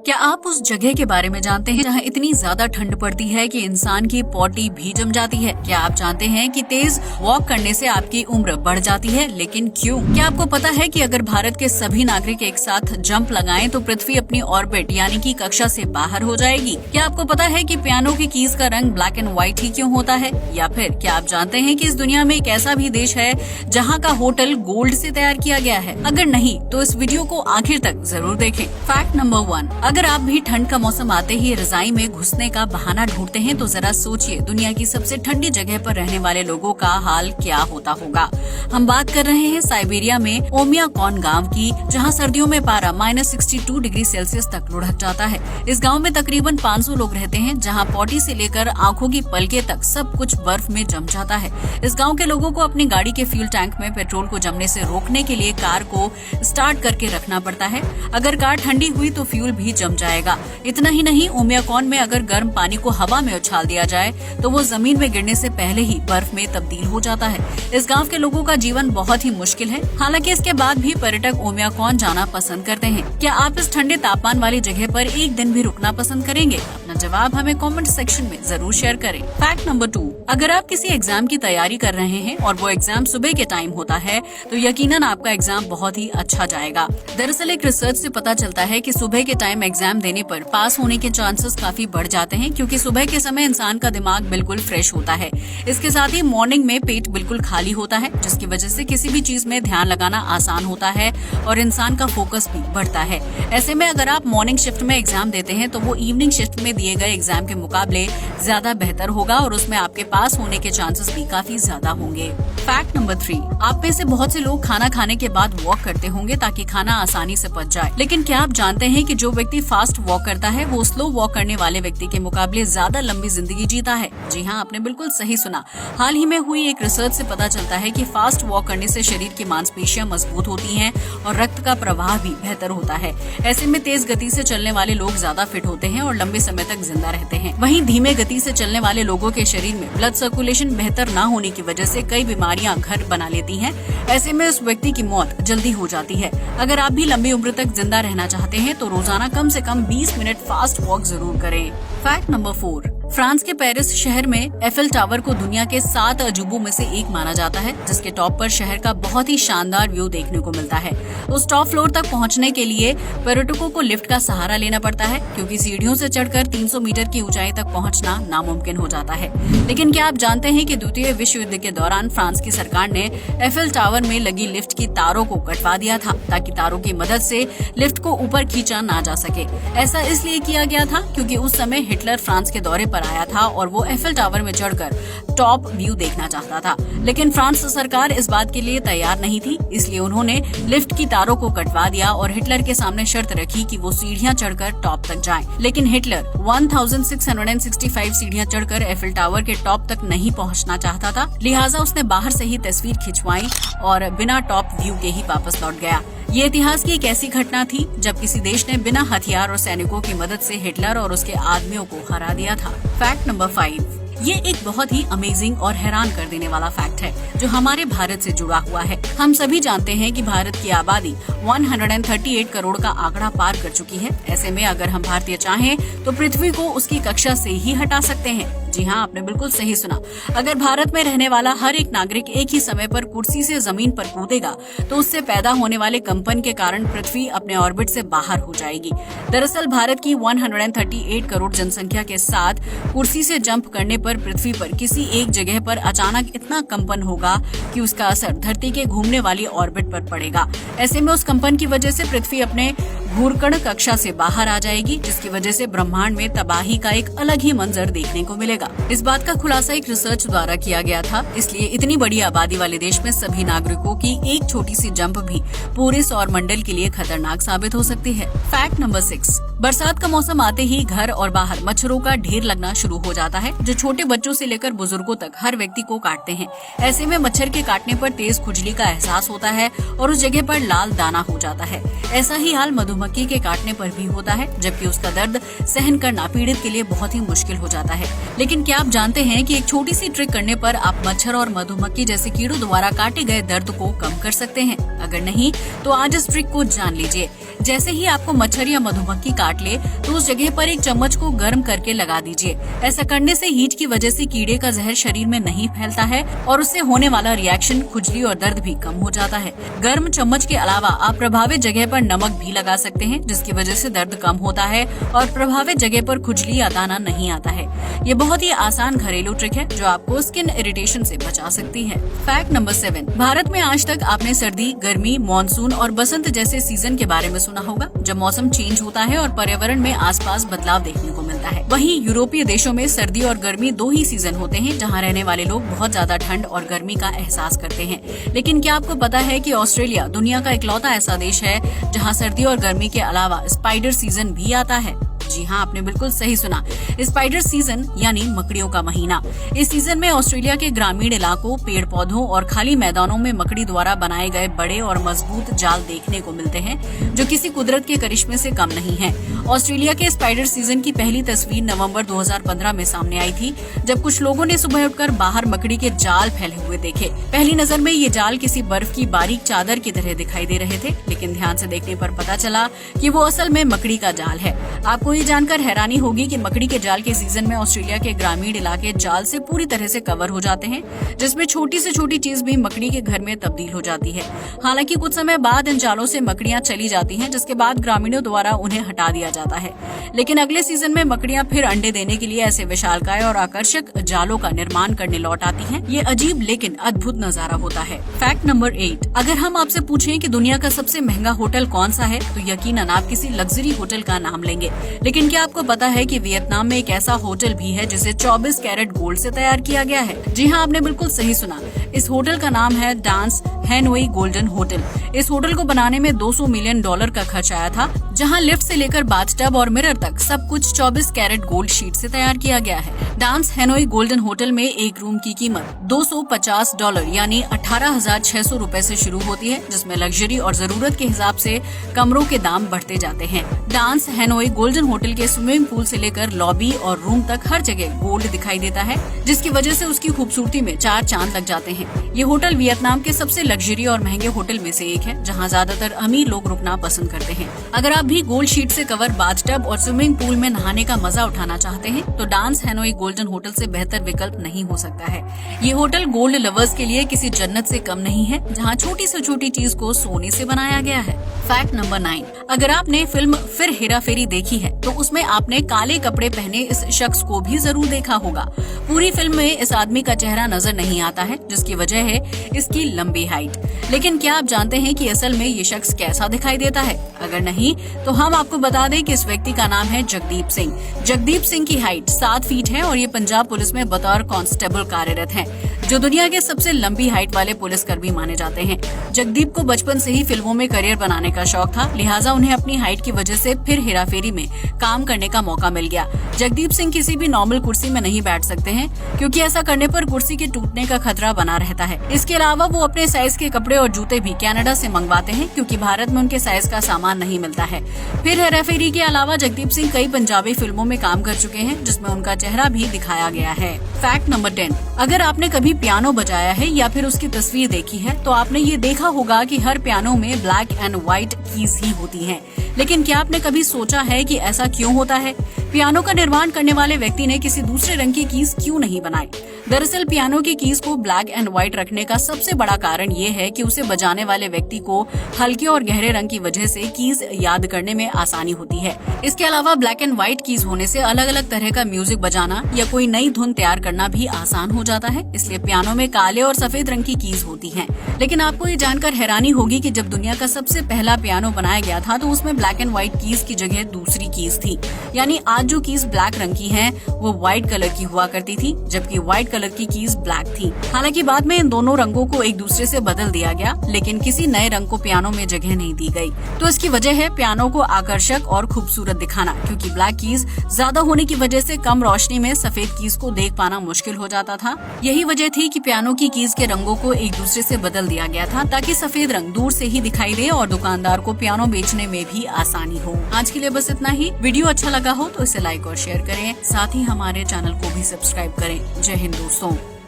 क्या आप उस जगह के बारे में जानते हैं जहां इतनी ज्यादा ठंड पड़ती है कि इंसान की पॉटी भी जम जाती है? क्या आप जानते हैं कि तेज वॉक करने से आपकी उम्र बढ़ जाती है, लेकिन क्यों? क्या आपको पता है कि अगर भारत के सभी नागरिक एक साथ जंप लगाएं तो पृथ्वी अपनी ऑर्बिट यानी कि कक्षा से बाहर हो जाएगी? क्या आपको पता है कि पियानो की कीज का रंग ब्लैक एंड व्हाइट ही क्यों होता है? या फिर क्या आप जानते हैं कि इस दुनिया में एक ऐसा भी देश है जहाँ का होटल गोल्ड से तैयार किया गया है? अगर नहीं तो इस वीडियो को आखिर तक जरूर देखें। फैक्ट नंबर 1, अगर आप भी ठंड का मौसम आते ही रजाई में घुसने का बहाना ढूंढते हैं तो जरा सोचिए दुनिया की सबसे ठंडी जगह पर रहने वाले लोगों का हाल क्या होता होगा। हम बात कर रहे हैं साइबेरिया में ओमियाकॉन गांव की, जहां सर्दियों में पारा -62 डिग्री सेल्सियस तक लुढ़क जाता है। इस गांव में तकरीबन 500 लोग रहते हैं, जहां पॉटी से लेकर आंखों की पलके तक सब कुछ बर्फ में जम जाता है। इस गाँव के लोगों को अपनी गाड़ी के फ्यूल टैंक में पेट्रोल को जमने से रोकने के लिए कार को स्टार्ट करके रखना पड़ता है। अगर कार ठंडी हुई तो फ्यूल भी जम जाएगा। इतना ही नहीं, ओमियाकॉन में अगर गर्म पानी को हवा में उछाल दिया जाए तो वो जमीन में गिरने से पहले ही बर्फ में तब्दील हो जाता है। इस गांव के लोगों का जीवन बहुत ही मुश्किल है। हालांकि इसके बाद भी पर्यटक ओमियाकॉन जाना पसंद करते हैं। क्या आप इस ठंडे तापमान वाली जगह पर एक दिन भी रुकना पसंद करेंगे? अपना जवाब हमें कमेंट सेक्शन में जरूर शेयर करें। फैक्ट नंबर 2, अगर आप किसी एग्जाम की तैयारी कर रहे हैं और वो एग्जाम सुबह के टाइम होता है तो यकीनन आपका एग्जाम बहुत ही अच्छा जाएगा। दरअसल एक रिसर्च से पता चलता है कि सुबह के टाइम एग्जाम देने पर पास होने के चांसेस काफी बढ़ जाते हैं, क्योंकि सुबह के समय इंसान का दिमाग बिल्कुल फ्रेश होता है। इसके साथ ही मॉर्निंग में पेट बिल्कुल खाली होता है, जिसकी वजह से किसी भी चीज में ध्यान लगाना आसान होता है और इंसान का फोकस भी बढ़ता है। ऐसे में अगर आप मॉर्निंग शिफ्ट में एग्जाम देते हैं तो वो इवनिंग शिफ्ट में दिए गए एग्जाम के मुकाबले ज्यादा बेहतर होगा और उसमें आपके पास होने के चांसेस भी काफी ज्यादा होंगे। फैक्ट नंबर 3, आप में से बहुत से लोग खाना खाने के बाद वॉक करते होंगे ताकि खाना आसानी से पच जाए। लेकिन क्या आप जानते हैं कि जो व्यक्ति फास्ट वॉक करता है वो स्लो वॉक करने वाले व्यक्ति के मुकाबले ज्यादा लंबी जिंदगी जीता है? जी हाँ, आपने बिल्कुल सही सुना। हाल ही में हुई एक रिसर्च से पता चलता है कि फास्ट वॉक करने से शरीर की मांसपेशियां मजबूत होती हैं और रक्त का प्रवाह भी बेहतर होता है। ऐसे में तेज गति से चलने वाले लोग ज्यादा फिट होते हैं और लंबे समय तक जिंदा रहते हैं। वहीं धीमे गति से चलने वाले लोगों के शरीर में ब्लड सर्कुलेशन बेहतर न होने की वजह से कई बीमारियां घर बना लेती हैं। ऐसे में उस व्यक्ति की मौत जल्दी हो जाती है। अगर आप भी लंबी उम्र तक जिंदा रहना चाहते हैं तो रोजाना कम से कम 20 मिनट फास्ट वॉक जरूर करें। फैक्ट नंबर 4, फ्रांस के पेरिस शहर में एफिल टावर को दुनिया के 7 अजूबों में से एक माना जाता है, जिसके टॉप पर शहर का बहुत ही शानदार व्यू देखने को मिलता है। उस टॉप फ्लोर तक पहुंचने के लिए पर्यटकों को लिफ्ट का सहारा लेना पड़ता है, क्योंकि सीढ़ियों से चढ़कर 300 मीटर की ऊंचाई तक पहुंचना नामुमकिन हो जाता है। लेकिन क्या आप जानते हैं कि द्वितीय विश्व युद्ध के दौरान फ्रांस की सरकार ने एफिल टावर में लगी लिफ्ट की तारों को कटवा दिया था, ताकि तारों की मदद से लिफ्ट को ऊपर खींचा ना जा सके। ऐसा इसलिए किया गया था क्योंकि उस समय हिटलर फ्रांस के दौरे पर आया था और वो एफिल टावर में चढ़कर टॉप व्यू देखना चाहता था। लेकिन फ्रांस सरकार इस बात के लिए तैयार नहीं थी, इसलिए उन्होंने लिफ्ट की तारों को कटवा दिया और हिटलर के सामने शर्त रखी कि वो सीढ़ियां चढ़कर टॉप तक जाएं। लेकिन हिटलर 1665 सीढ़ियां चढ़कर एफिल टावर के टॉप तक नहीं पहुंचना चाहता था, लिहाजा उसने बाहर से ही तस्वीर खिंचवाई और बिना टॉप व्यू के ही वापस लौट गया। ये इतिहास की एक ऐसी घटना थी जब किसी देश ने बिना हथियार और सैनिकों की मदद से हिटलर और उसके आदमियों को हरा दिया था। फैक्ट नंबर 5, ये एक बहुत ही अमेजिंग और हैरान कर देने वाला फैक्ट है जो हमारे भारत से जुड़ा हुआ है। हम सभी जानते हैं कि भारत की आबादी 138 करोड़ का आंकड़ा पार कर चुकी है। ऐसे में अगर हम भारतीय चाहें तो पृथ्वी को उसकी कक्षा से ही हटा सकते हैं। जी हाँ, आपने बिल्कुल सही सुना। अगर भारत में रहने वाला हर एक नागरिक एक ही समय पर कुर्सी से जमीन पर कूदेगा तो उससे पैदा होने वाले कंपन के कारण पृथ्वी अपने ऑर्बिट से बाहर हो जाएगी। दरअसल भारत की 138 करोड़ जनसंख्या के साथ कुर्सी से जंप करने पर पृथ्वी पर किसी एक जगह पर अचानक इतना कंपन होगा कि उसका असर धरती के घूमने वाली ऑर्बिट पर पड़ेगा। ऐसे में उस कंपन की वजह से पृथ्वी अपने घूर्णन कक्षा से बाहर आ जाएगी, जिसकी वजह से ब्रह्मांड में तबाही का एक अलग ही मंजर देखने को मिलेगा। इस बात का खुलासा एक रिसर्च द्वारा किया गया था, इसलिए इतनी बड़ी आबादी वाले देश में सभी नागरिकों की एक छोटी सी जंप भी पूरे सौर मंडल के लिए खतरनाक साबित हो सकती है। फैक्ट नंबर 6, बरसात का मौसम आते ही घर और बाहर मच्छरों का ढेर लगना शुरू हो जाता है, जो छोटे बच्चों से लेकर बुजुर्गों तक हर व्यक्ति को काटते हैं। ऐसे में मच्छर के काटने पर तेज खुजली का एहसास होता है और उस जगह पर लाल दाना हो जाता है। ऐसा ही हाल मधुमक्खी के काटने पर भी होता है, जबकि उसका दर्द सहन करना पीड़ित के लिए बहुत ही मुश्किल हो जाता है। लेकिन क्या आप जानते हैं कि एक छोटी सी ट्रिक करने पर आप मच्छर और मधुमक्खी जैसे कीड़ों द्वारा काटे गए दर्द को कम कर सकते हैं? अगर नहीं तो आज इस ट्रिक को जान लीजिए। जैसे ही आपको मच्छर या मधुमक्खी काट काट ले तो उस जगह पर एक चम्मच को गर्म करके लगा दीजिए। ऐसा करने से हीट की वजह से कीड़े का जहर शरीर में नहीं फैलता है और उससे होने वाला रिएक्शन खुजली और दर्द भी कम हो जाता है। गर्म चम्मच के अलावा आप प्रभावित जगह पर नमक भी लगा सकते हैं, जिसकी वजह से दर्द कम होता है और प्रभावित जगह पर खुजली या दाना नहीं आता है। ये बहुत ही आसान घरेलू ट्रिक है जो आपको स्किन इरिटेशन से बचा सकती है। फैक्ट नंबर 7, भारत में आज तक आपने सर्दी, गर्मी, मानसून और बसंत जैसे सीजन के बारे में सुना होगा, जब मौसम चेंज होता है और पर्यावरण में आसपास बदलाव देखने को मिलता है। वहीं यूरोपीय देशों में सर्दी और गर्मी 2 ही सीजन होते हैं, जहां रहने वाले लोग बहुत ज्यादा ठंड और गर्मी का एहसास करते हैं। लेकिन क्या आपको पता है कि ऑस्ट्रेलिया दुनिया का इकलौता ऐसा देश है जहां सर्दी और गर्मी के अलावा स्पाइडर सीजन भी आता है? जी हाँ, आपने बिल्कुल सही सुना। स्पाइडर सीजन यानी मकड़ियों का महीना। इस सीजन में ऑस्ट्रेलिया के ग्रामीण इलाकों, पेड़ पौधों और खाली मैदानों में मकड़ी द्वारा बनाए गए बड़े और मजबूत जाल देखने को मिलते हैं, जो किसी कुदरत के करिश्मे से कम नहीं है। ऑस्ट्रेलिया के स्पाइडर सीजन की पहली तस्वीर नवंबर 2015 में सामने आई थी, जब कुछ लोगों ने सुबह उठकर बाहर मकड़ी के जाल फैले हुए देखे। पहली नजर में ये जाल किसी बर्फ की बारीक चादर की तरह दिखाई दे रहे थे, लेकिन ध्यान से देखने पर पता चला कि वो असल में मकड़ी का जाल है। आपको ये जानकर हैरानी होगी कि मकड़ी के जाल के सीजन में ऑस्ट्रेलिया के ग्रामीण इलाके जाल से पूरी तरह से कवर हो जाते हैं, जिसमें छोटी से छोटी चीज भी मकड़ी के घर में तब्दील हो जाती है। हालांकि कुछ समय बाद इन जालों से मकड़ियां चली जाती हैं, जिसके बाद ग्रामीणों द्वारा उन्हें हटा दिया जाता है। लेकिन अगले सीजन में मकड़ियां फिर अंडे देने के लिए ऐसे विशालकाय और आकर्षक जालों का निर्माण करने लौट आती हैं। ये अजीब लेकिन अद्भुत नजारा होता है। फैक्ट नंबर 8, अगर हम आपसे पूछें कि दुनिया का सबसे महंगा होटल कौन सा है, तो यकीनन आप किसी लग्जरी होटल का नाम लेंगे। लेकिन क्या आपको पता है कि वियतनाम में एक ऐसा होटल भी है जिसे 24 कैरेट गोल्ड से तैयार किया गया है? जी हाँ, आपने बिल्कुल सही सुना। इस होटल का नाम है डांस हैनोई गोल्डन होटल। इस होटल को बनाने में $200 मिलियन का खर्च आया था, जहां लिफ्ट से लेकर बाथटब और मिरर तक सब कुछ 24 कैरेट गोल्ड शीट से तैयार किया गया है। डांस हैनोई गोल्डन होटल में एक रूम की कीमत $250 यानी 18,600 रूपए से शुरू होती है, जिसमें लग्जरी और जरूरत के हिसाब से कमरों के दाम बढ़ते जाते हैं। डांस हैनोई गोल्डन होटल के स्विमिंग पूल से लेकर लॉबी और रूम तक हर जगह गोल्ड दिखाई देता है, जिसकी वजह से उसकी खूबसूरती में 4 चांद लग जाते हैं। ये होटल वियतनाम के सबसे लग्जरी और महंगे होटल में से एक है, जहां ज्यादातर अमीर लोग रुकना पसंद करते हैं। अगर आप भी गोल्ड शीट से कवर बाथटब और स्विमिंग पूल में नहाने का मजा उठाना चाहते हैं, तो डांस हैनोई गोल्डन होटल से बेहतर विकल्प नहीं हो सकता है। ये होटल गोल्ड लवर्स के लिए किसी जन्नत से कम नहीं है, जहां छोटी से छोटी चीज को सोने से बनाया गया है। फैक्ट नंबर 9, अगर आपने फिल्म फिर हेरा फेरी देखी है, तो उसमें आपने काले कपड़े पहने इस शख्स को भी जरूर देखा होगा। पूरी फिल्म में इस आदमी का चेहरा नजर नहीं आता है, जिसकी वजह है इसकी लंबी हाइट। लेकिन क्या आप जानते हैं कि असल में ये शख्स कैसा दिखाई देता है? अगर नहीं, तो हम आपको बता दें कि इस व्यक्ति का नाम है जगदीप सिंह। जगदीप सिंह की हाइट 7 फीट है और ये पंजाब पुलिस में बतौर कांस्टेबल कार्यरत हैं, जो दुनिया के सबसे लंबी हाइट वाले पुलिसकर्मी माने जाते हैं। जगदीप को बचपन से ही फिल्मों में करियर बनाने का शौक था, लिहाजा उन्हें अपनी हाइट की वजह से फिर हेरा फेरी में काम करने का मौका मिल गया। जगदीप सिंह किसी भी नॉर्मल कुर्सी में नहीं बैठ सकते हैं, क्योंकि ऐसा करने पर कुर्सी के टूटने का खतरा बना रहता है। इसके अलावा वो अपने साइज के कपड़े और जूते भी कनाडा से मंगवाते हैं, क्योंकि भारत में उनके साइज का सामान नहीं मिलता है। फिर हेरा फेरी के अलावा जगदीप सिंह कई पंजाबी फिल्मों में काम कर चुके हैं, जिसमें उनका चेहरा भी दिखाया गया है। फैक्ट नंबर 10, अगर आपने कभी पियानो बजाया है या फिर उसकी तस्वीर देखी है, तो आपने ये देखा होगा कि हर पियानो में ब्लैक एंड व्हाइट कीज ही होती हैं। लेकिन क्या आपने कभी सोचा है कि ऐसा क्यों होता है? पियानो का निर्माण करने वाले व्यक्ति ने किसी दूसरे रंग की कीज क्यों नहीं बनाई? दरअसल पियानो की कीज को ब्लैक एंड व्हाइट रखने का सबसे बड़ा कारण ये है कि उसे बजाने वाले व्यक्ति को हल्के और गहरे रंग की वजह से कीज याद करने में आसानी होती है। इसके अलावा ब्लैक एंड व्हाइट कीज होने से अलग अलग तरह का म्यूजिक बजाना या कोई नई धुन तैयार करना भी आसान हो जाता है, इसलिए पियानो में काले और सफेद रंग की कीज होती हैं। लेकिन आपको ये जानकर हैरानी होगी कि जब दुनिया का सबसे पहला पियानो बनाया गया था, तो उसमें ब्लैक एंड व्हाइट कीज की जगह दूसरी कीज थी। यानी आज जो कीज ब्लैक रंग की हैं, वो व्हाइट कलर की हुआ करती थी, जबकि व्हाइट कलर की कीज ब्लैक थी। हालांकि बाद में इन दोनों रंगों को एक दूसरे से बदल दिया गया, लेकिन किसी नए रंग को पियानो में जगह नहीं दी गई। तो इसकी वजह है पियानो को आकर्षक और खूबसूरत दिखाना, क्योंकि ब्लैक कीज ज्यादा होने की वजह से कम रोशनी में सफेद कीज को देख पाना मुश्किल हो जाता था। यही वजह थी कि पियानो की कीज के रंगों को एक दूसरे से बदल दिया गया था, ताकि सफेद रंग दूर से ही दिखाई दे और दुकानदार को पियानो बेचने में भी आसानी हो। आज के लिए बस इतना ही। वीडियो अच्छा लगा हो तो इसे लाइक और शेयर करें, साथ ही हमारे चैनल को भी सब्सक्राइब करें। जय हिंद दोस्तों।